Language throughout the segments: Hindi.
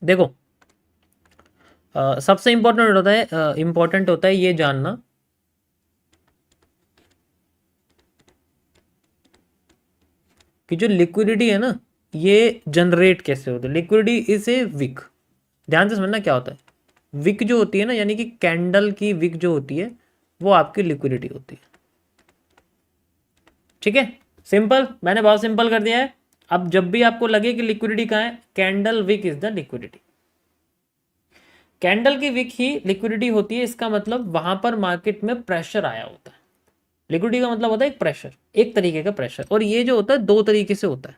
देखो सबसे इम्पोर्टेंट होता है ये जानना कि जो लिक्विडिटी है ना, ये जनरेट कैसे होता है। Liquidity is a wick. ध्यान से समझना क्या होता है। विक जो होती है ना, यानी कि कैंडल की विक जो होती है, वो आपकी लिक्विडिटी होती है। ठीक है, सिंपल, मैंने बहुत सिंपल कर दिया है। अब जब भी आपको लगे कि लिक्विडिटी कहाँ है, candle wick is the liquidity. Candle की विक ही लिक्विडिटी होती है। इसका मतलब वहां पर मार्केट में प्रेशर आया होता है। लिक्विडिटी का मतलब होता है एक प्रेशर, एक तरीके का प्रेशर। और ये जो होता है दो तरीके से होता है।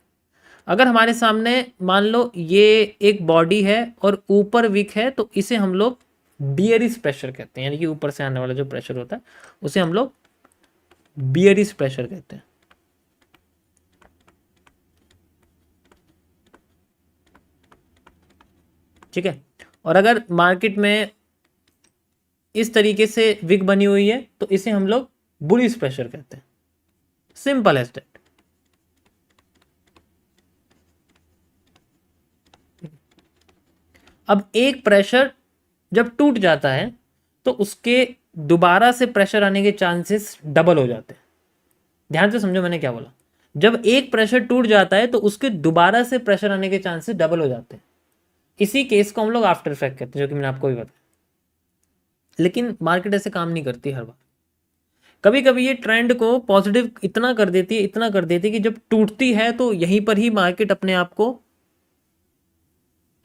अगर हमारे सामने मान लो ये एक बॉडी है और ऊपर विक है, तो इसे हम लोग बियरिश प्रेशर कहते हैं, यानी कि ऊपर से आने वाला जो प्रेशर होता है उसे हम लोग बियरिश प्रेशर कहते हैं। ठीक है, और अगर मार्केट में इस तरीके से विक बनी हुई है तो इसे हम लोग बुलिश प्रेशर कहते हैं। Simple as that. अब एक प्रेशर जब टूट जाता है तो उसके दोबारा से प्रेशर आने के चांसेस डबल हो जाते हैं। ध्यान से समझो मैंने क्या बोला। जब एक प्रेशर टूट जाता है तो उसके दोबारा से प्रेशर आने के चांसेस डबल हो जाते हैं। इसी केस को हम लोग आफ्टर इफेक्ट कहते हैं, जो कि मैंने आपको भी बताया। लेकिन मार्केट ऐसे काम नहीं करती हर बार। कभी कभी ये ट्रेंड को पॉजिटिव इतना कर देती है, इतना कर देती है कि जब टूटती है तो यहीं पर ही मार्केट अपने आप को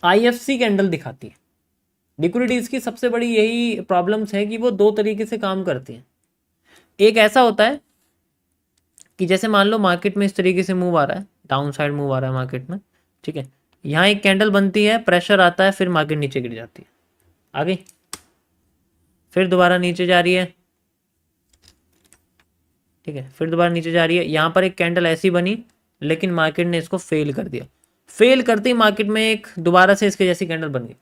आईएफसी कैंडल दिखाती है। लिक्विडिटीज की सबसे बड़ी यही प्रॉब्लम्स है कि वो दो तरीके से काम करती हैं। एक ऐसा होता है कि जैसे मान लो मार्केट में इस तरीके से मूव आ रहा है, डाउन साइड मूव आ रहा है मार्केट में। ठीक है, यहाँ एक कैंडल बनती है, प्रेशर आता है, फिर मार्केट नीचे गिर जाती है। आ गई, फिर दोबारा नीचे जा रही है। ठीक है, फिर दोबारा नीचे जा रही है। यहाँ पर एक कैंडल ऐसी बनी, लेकिन मार्केट ने इसको फेल कर दिया। फेल करते ही मार्केट में एक दोबारा से इसके जैसी कैंडल बन गई।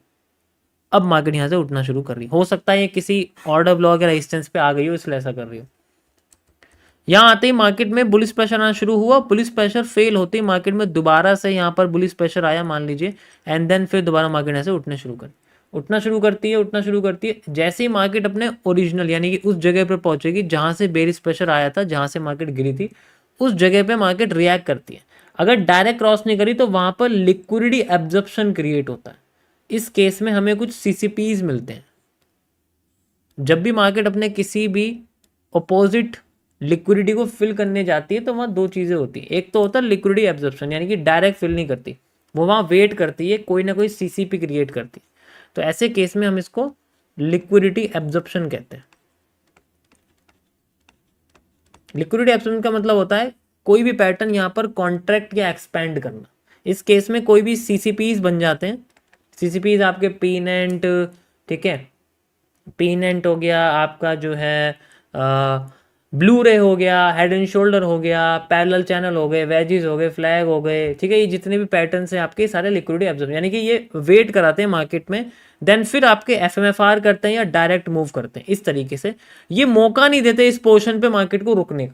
अब मार्केट यहाँ से उठना शुरू कर रही हो सकता है ये किसी ऑर्डर ब्लॉक या रेजिस्टेंस पे आ गई हो, इसलिए ऐसा कर रही हो। यहाँ आते ही मार्केट में बुलिश प्रेशर आना शुरू हुआ। बुलिश प्रेशर फेल होते ही मार्केट में दोबारा से यहाँ पर बुलिश प्रेशर आया मान लीजिए, एंड देन फिर दोबारा मार्केट ऐसे उठने शुरू कर उठना शुरू करती है, उठना शुरू करती है। जैसे ही मार्केट अपने ओरिजिनल यानी कि उस जगह पर पहुंचेगी जहां से बेरिश प्रेशर आया था, जहां से मार्केट गिरी थी, उस जगह पे मार्केट रिएक्ट करती है। अगर डायरेक्ट क्रॉस नहीं करी तो वहां पर लिक्विडिटी एब्जॉर्प्शन क्रिएट होता है। इस केस में हमें कुछ सीसीपीज मिलते हैं। जब भी मार्केट अपने किसी भी अपोजिट लिक्विडिटी को फिल करने जाती है तो वहाँ दो चीज़ें होती है। एक तो होता है लिक्विडिटी एब्जॉर्प्शन, यानी कि डायरेक्ट फिल नहीं करती, वो वहाँ वेट करती है, कोई ना कोई सीसीपी क्रिएट करती है। तो ऐसे केस में हम इसको लिक्विडिटी एब्जॉर्प्शन कहते हैं। लिक्विडिटी एब्जॉर्प्शन का मतलब होता है कोई भी पैटर्न यहाँ पर कॉन्ट्रैक्ट या एक्सपेंड करना। इस केस में कोई भी सीसीपीज बन जाते हैं। सीसीपीज आपके पीनेंट, ठीक है, पीनेंट हो गया आपका, जो है ब्लू रे हो गया, हेड एंड शोल्डर हो गया, पैरेलल चैनल हो गए, वेजिस हो गए, फ्लैग हो गए। ठीक है, ये जितने भी पैटर्न्स हैं आपके सारे लिक्विडिटी एब्जॉर्ब, यानी कि ये वेट कराते हैं मार्केट में, देन फिर आपके एफएमएफआर करते हैं या डायरेक्ट मूव करते हैं। इस तरीके से ये मौका नहीं देते इस पोर्शन पे मार्केट को रुकने का,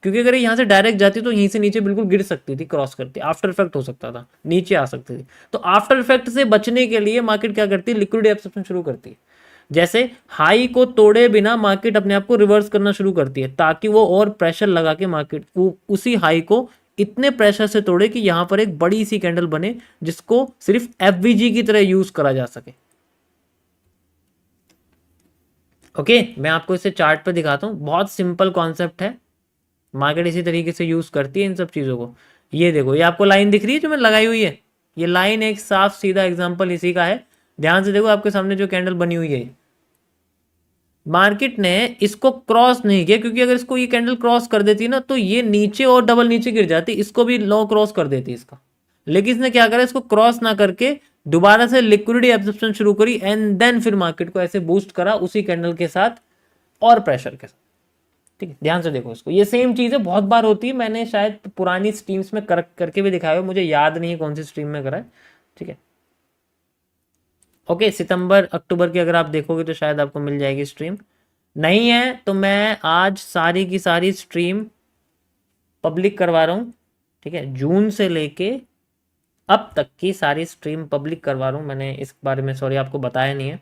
क्योंकि अगर यहाँ से डायरेक्ट जाती तो यहीं से नीचे बिल्कुल गिर सकती थी, क्रॉस करती, आफ्टर इफेक्ट हो सकता था, नीचे आ सकती थी। तो आफ्टर इफेक्ट से बचने के लिए मार्केट क्या करती है, लिक्विडिटी एब्जॉर्प्शन शुरू करती है। जैसे हाई को तोड़े बिना मार्केट अपने आप को रिवर्स करना शुरू करती है, ताकि वो और प्रेशर लगा के मार्केट उसी हाई को इतने प्रेशर से तोड़े कि यहां पर एक बड़ी सी कैंडल बने, जिसको सिर्फ एफवीजी की तरह यूज करा जा सके। ओके, मैं आपको इसे चार्ट पे दिखाता हूं, बहुत सिंपल कॉन्सेप्ट है। मार्केट इसी तरीके से यूज करती है इन सब चीजों को। ये देखो, ये आपको लाइन दिख रही है जो मैंने लगाई हुई है, ये लाइन एक साफ सीधा एग्जांपल इसी का है। ध्यान से देखो, आपके सामने जो कैंडल बनी हुई है, मार्केट ने इसको क्रॉस नहीं किया, क्योंकि अगर इसको ये कैंडल क्रॉस कर देती ना तो ये नीचे और डबल नीचे गिर जाती, इसको भी लो क्रॉस कर देती इसका। लेकिन इसने क्या करा, इसको क्रॉस ना करके दोबारा से लिक्विडिटी एब्जॉर्प्शन शुरू करी, एंड देन फिर मार्केट को ऐसे बूस्ट करा उसी कैंडल के साथ और प्रेशर के साथ। ठीक है, ध्यान से देखो इसको, ये सेम चीज है, बहुत बार होती है। मैंने शायद पुरानी स्ट्रीम्स में करके भी दिखाया हो, मुझे याद नहीं है कौन सी स्ट्रीम में करा है। ठीक है, ओके, सितंबर अक्टूबर की अगर आप देखोगे तो शायद आपको मिल जाएगी स्ट्रीम। नहीं है तो मैं आज सारी की सारी स्ट्रीम पब्लिक करवा रहा हूँ। ठीक है, जून से लेके अब तक की सारी स्ट्रीम पब्लिक करवा रहा हूँ मैंने, इस बारे में सॉरी आपको बताया नहीं है,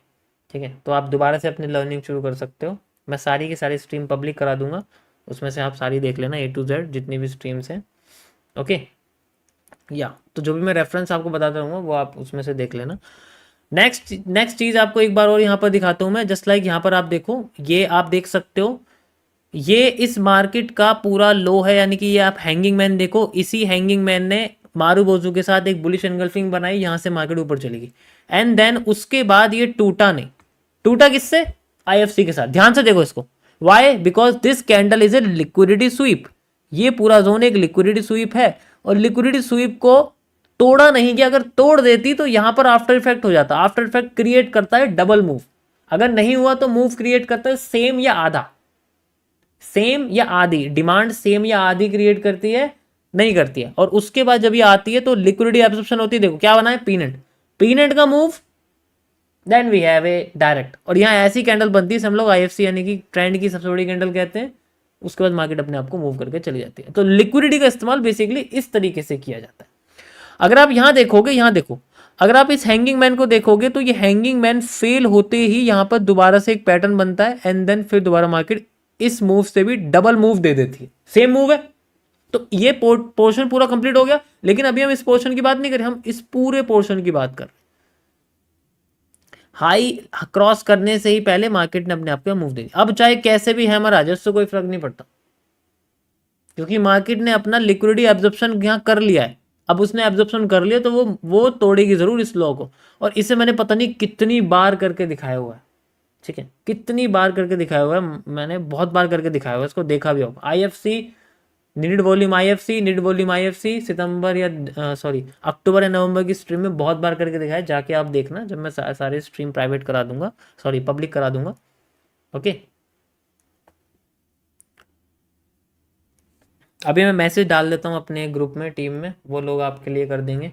ठीक है। तो आप दोबारा से अपनी लर्निंग शुरू कर सकते हो। मैं सारी की सारी स्ट्रीम पब्लिक करा दूंगा, उसमें से आप सारी देख लेना A to Z जितनी भी स्ट्रीम्स हैं, ओके। या तो जो भी मैं रेफरेंस आपको बताता रहूँगा वो आप उसमें से देख लेना। नेक्स्ट चीज़ आपको एक बार और यहाँ पर दिखाता हूँ मैं, जस्ट लाइक यहाँ पर आप देखो, ये आप देख सकते हो, ये इस मार्केट का पूरा लो है, यानी कि ये आप हैंगिंग मैन देखो, इसी हैंगिंग मैन ने मारूबोजू के साथ एक बुलिश एंगल्फिंग बनाई, यहाँ से मार्केट ऊपर चलेगी, एंड देन उसके बाद ये टूटा नहीं। टूटा किससे? IFC के साथ। ध्यान से देखो इसको, why? Because this candle is a liquidity sweep. ये पूरा जोन एक लिक्विडिटी स्वीप है, और लिक्विडिटी स्वीप को तोड़ा नहीं गया। अगर तोड़ देती तो यहां पर आफ्टर इफेक्ट हो जाता। आफ्टर इफेक्ट क्रिएट करता है डबल मूव, अगर नहीं हुआ तो मूव क्रिएट करता है सेम या आधा, सेम या आधी। डिमांड सेम या आधी क्रिएट करती है, नहीं करती है। और उसके बाद जब ये आती है तो लिक्विडिटी एब्जॉर्प्शन होती है। देखो क्या बना है, पीनट, पीनट का move, then we have a direct. और यहाँ ऐसी कैंडल बनती है, हम लोग IFC यानी कि ट्रेंड की सबसे बड़ी कैंडल कहते हैं। उसके बाद मार्केट अपने आप को मूव करके चली जाती है। तो लिक्विडिटी का इस्तेमाल बेसिकली इस तरीके से किया जाता है। अगर आप यहाँ देखोगे, यहाँ देखो, अगर आप इस हैंगिंग मैन को देखोगे तो ये हैंगिंग मैन फेल होते ही यहाँ पर दोबारा से एक पैटर्न बनता है, एंड देन फिर दोबारा मार्केट इस मूव से भी डबल मूव दे देती है। सेम मूव है, तो ये पोर्शन पूरा कंप्लीट हो गया। लेकिन अभी हम इस पोर्शन की बात नहीं कर रहे, हम इस पूरे पोर्शन की बात कर रहे हैं। हाई क्रॉस करने से ही पहले मार्केट ने अपने आप को मूव दे दिया। अब चाहे कैसे भी हैमर आ जाए, उससे कोई फर्क नहीं पड़ता, क्योंकि मार्केट ने अपना लिक्विडिटी एब्जॉर्प्शन यहाँ कर लिया है। अब उसने एब्जॉर्प्शन कर लिया तो वो तोड़ेगी जरूर इस लॉ को। और इसे मैंने पता नहीं कितनी बार करके दिखाया हुआ है, ठीक है, कितनी बार करके दिखाया हुआ है, मैंने बहुत बार करके दिखाया हुआ है, इसको देखा भी होगा। IFC need volume, IFC need volume, IFC सितंबर या सॉरी अक्टूबर या नवंबर की स्ट्रीम में बहुत बार करके दिखाया है। जाके आप देखना, जब मैं सारे स्ट्रीम प्राइवेट करा दूंगा, सॉरी पब्लिक करा दूंगा, ओके। अभी मैं मैसेज डाल देता हूँ अपने ग्रुप में, टीम में, वो लोग आपके लिए कर देंगे,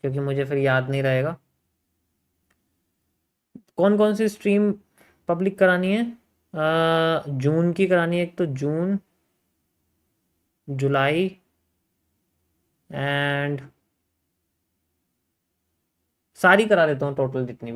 क्योंकि मुझे फिर याद नहीं रहेगा। कौन कौन सी स्ट्रीम पब्लिक करानी है? जून की करानी है, एक तो जून, जुलाई एंड सारी करा देता हूँ टोटल जितनी भी